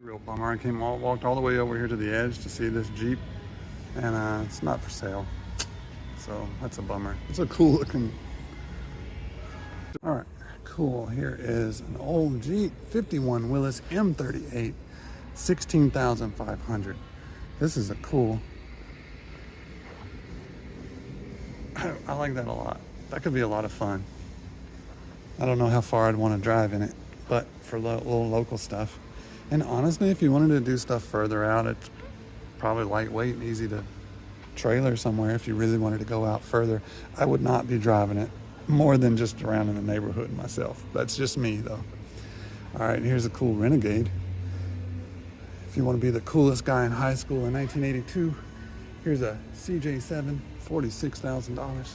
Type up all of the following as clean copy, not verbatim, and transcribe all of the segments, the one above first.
Real bummer. I walked all the way over here to the edge to see this Jeep, and it's not for sale. So that's a bummer. It's a cool looking. All right, cool. Here is an old Jeep 51 Willis M38, 16,500. This is a cool. I like that a lot. That could be a lot of fun. I don't know how far I'd want to drive in it, but for little local stuff. And honestly, if you wanted to do stuff further out, it's probably lightweight and easy to trailer somewhere if you really wanted to go out further. I would not be driving it more than just around in the neighborhood myself. That's just me, though. All right, here's a cool Renegade. If you want to be the coolest guy in high school in 1982, here's a CJ7, $46,000.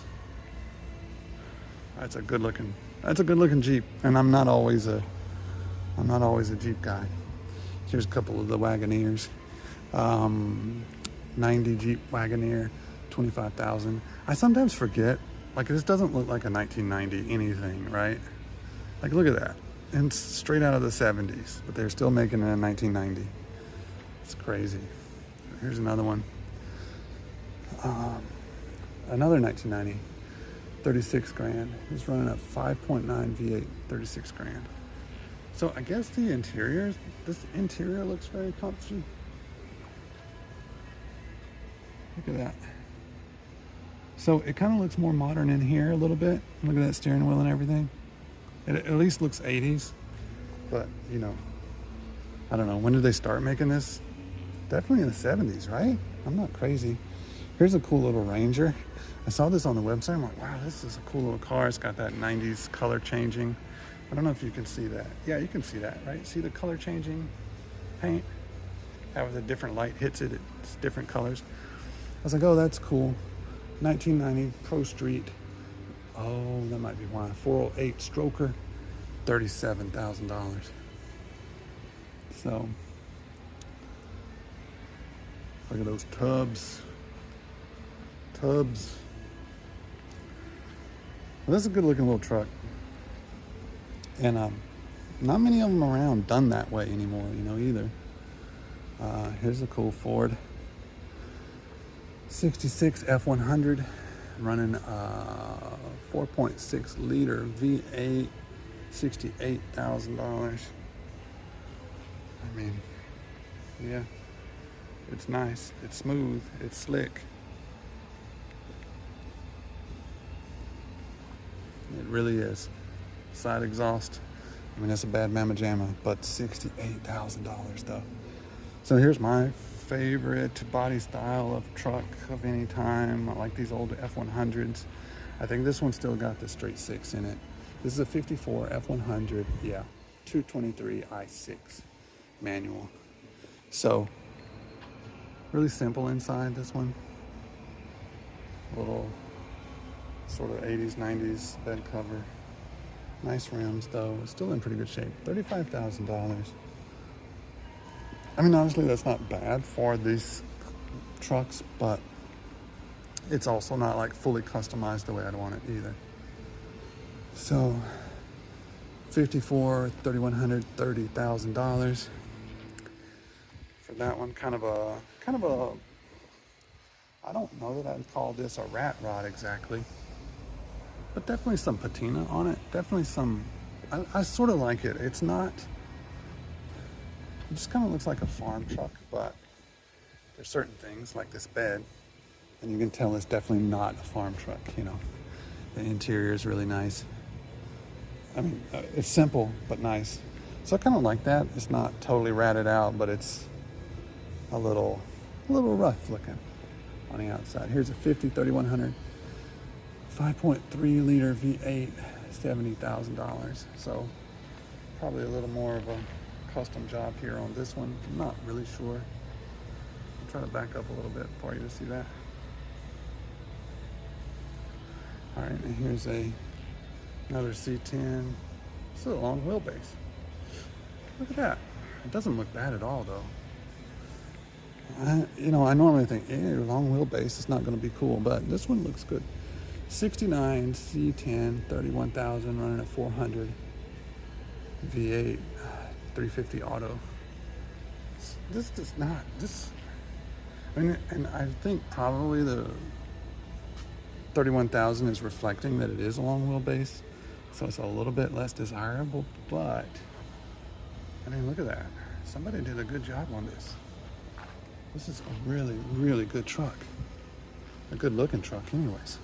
That's a good looking Jeep, and I'm not always a Jeep guy. Here's a couple of the Wagoneers. 90 Jeep Wagoneer, 25,000. I sometimes forget, like this doesn't look like a 1990 anything, right? Like look at that. And it's straight out of the 70s, but they're still making it in 1990. It's crazy. Here's another one. Another 1990, 36 grand. It's running a 5.9 V8, 36 grand. So I guess this interior looks very comfy. Look at that. So it kind of looks more modern in here a little bit. Look at that steering wheel and everything. It at least looks 80s, but you know, I don't know. When did they start making this? Definitely in the 70s, right? I'm not crazy. Here's a cool little Ranger. I saw this on the website. I'm like, wow, this is a cool little car. It's got that 90s color changing. I don't know if you can see that. Yeah, you can see that, right? See the color changing paint? How the different light hits it, it's different colors. I was like, oh, that's cool. 1990 Pro Street. Oh, that might be why. 408 Stroker, $37,000. So, look at those tubs. Well, that's a good looking little truck. And not many of them around done that way anymore, you know, either. Here's a cool Ford 66 F100 running 4.6 liter V8, $68,000. I mean, yeah, it's nice, it's smooth, it's slick. It really is. Side exhaust. I mean, that's a bad mamma jamma, but $68,000 though. So here's my favorite body style of truck of any time. I like these old F100s. I think this one still got the straight six in it. This is a 54 F100, yeah, 223 i6 manual. So really simple inside this one. A little sort of 80s, 90s bed cover. Nice rims though, it's still in pretty good shape. $35,000. I mean, honestly, that's not bad for these trucks, but it's also not like fully customized the way I'd want it either. So 54, 3100, $30,000 for that one. Kind of a, I don't know that I'd call this a rat rod exactly, but definitely some patina on it. Definitely some, I sort of like it. It's not, it just kind of looks like a farm truck, but there's certain things like this bed, and you can tell it's definitely not a farm truck, you know. The interior is really nice. I mean, it's simple, but nice. So I kind of like that. It's not totally ratted out, but it's a little rough looking on the outside. Here's a 50 3100, 5.3 liter V8, $70,000. So probably a little more of a custom job here on this one. I'm not really sure. I'll try to back up a little bit for you to see that. All right, and here's another C10. It's a long wheelbase. Look at that. It doesn't look bad at all, though. I normally think, long wheelbase is not going to be cool, but this one looks good. 69 C10, 31,000, running at 400. V8, 350 auto. this does not, this, I mean, and I think probably the 31,000 is reflecting that it is a long wheelbase, so it's a little bit less desirable, but I mean, look at that. Somebody did a good job on this. This is a really, really good truck. A good looking truck anyways.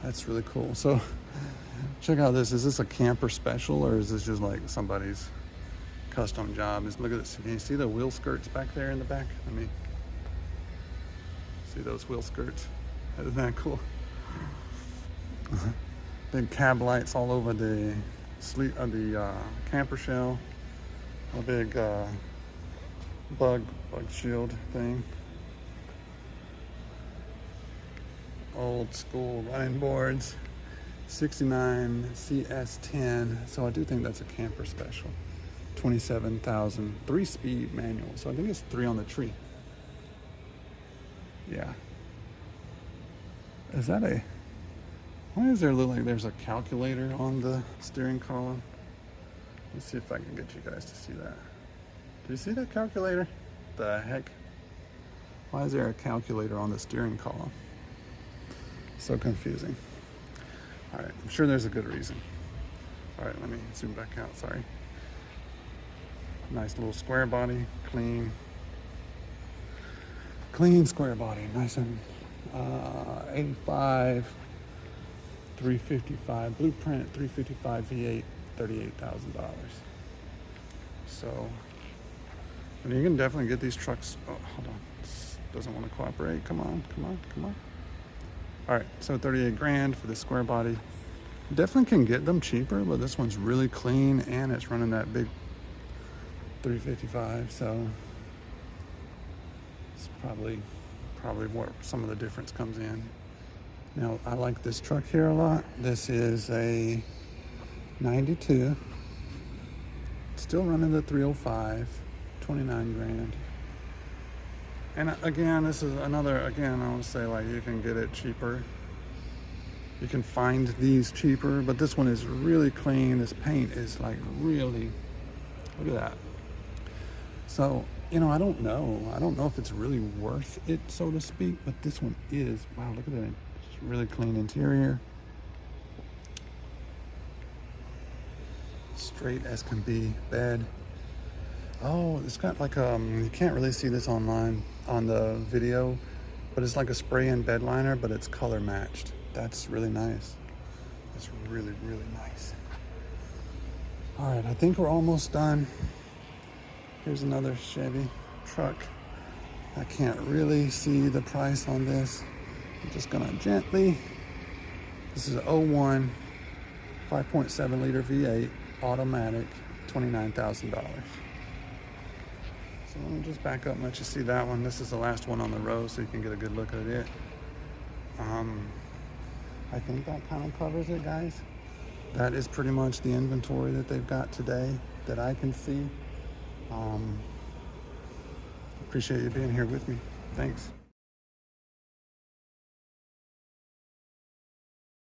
That's really cool. So check out this. Is this a camper special or is this just like somebody's custom job? Just look at this. Can you see the wheel skirts back there in the back? Let me see those wheel skirts. Isn't that cool? Big cab lights all over the camper shell. A big bug shield thing. Old school running boards. 69 CS10. So I do think that's a camper special. 27,000. 3-speed manual. So I think it's 3 on the tree. Yeah. Is that a... Why does there look like there's a calculator on the steering column? Let's see if I can get you guys to see that. Do you see that calculator? The heck? Why is there a calculator on the steering column? So confusing. All right, I'm sure there's a good reason. All right, let me zoom back out, sorry. Nice little square body, clean square body, nice and 85, 355, blueprint, 355 V8, $38,000. So, and you can definitely get these trucks. Oh, hold on, this doesn't want to cooperate. Come on. All right, so 38 grand for the square body. Definitely can get them cheaper, but this one's really clean and it's running that big 355. So it's probably where some of the difference comes in. Now, I like this truck here a lot. This is a 92. Still running the 305, 29 grand. And again, this is another, I want to say, like, you can get it cheaper. You can find these cheaper, but this one is really clean. This paint is like really, look at that. So, you know, I don't know if it's really worth it, so to speak, but this one is. Wow, look at that. It's really clean interior. Straight as can be bed. Oh, it's got like you can't really see this online on the video, but it's like a spray-in bed liner, but it's color matched. That's really nice. That's really, really nice. All right, I think we're almost done. Here's another Chevy truck. I can't really see the price on this. I'm just gonna gently. This is an 01 5.7 liter V8 automatic, $29,000. So let me just back up and let you see that one. This is the last one on the row, so you can get a good look at it. I think that kind of covers it, guys. That is pretty much the inventory that they've got today that I can see. Appreciate you being here with me. Thanks.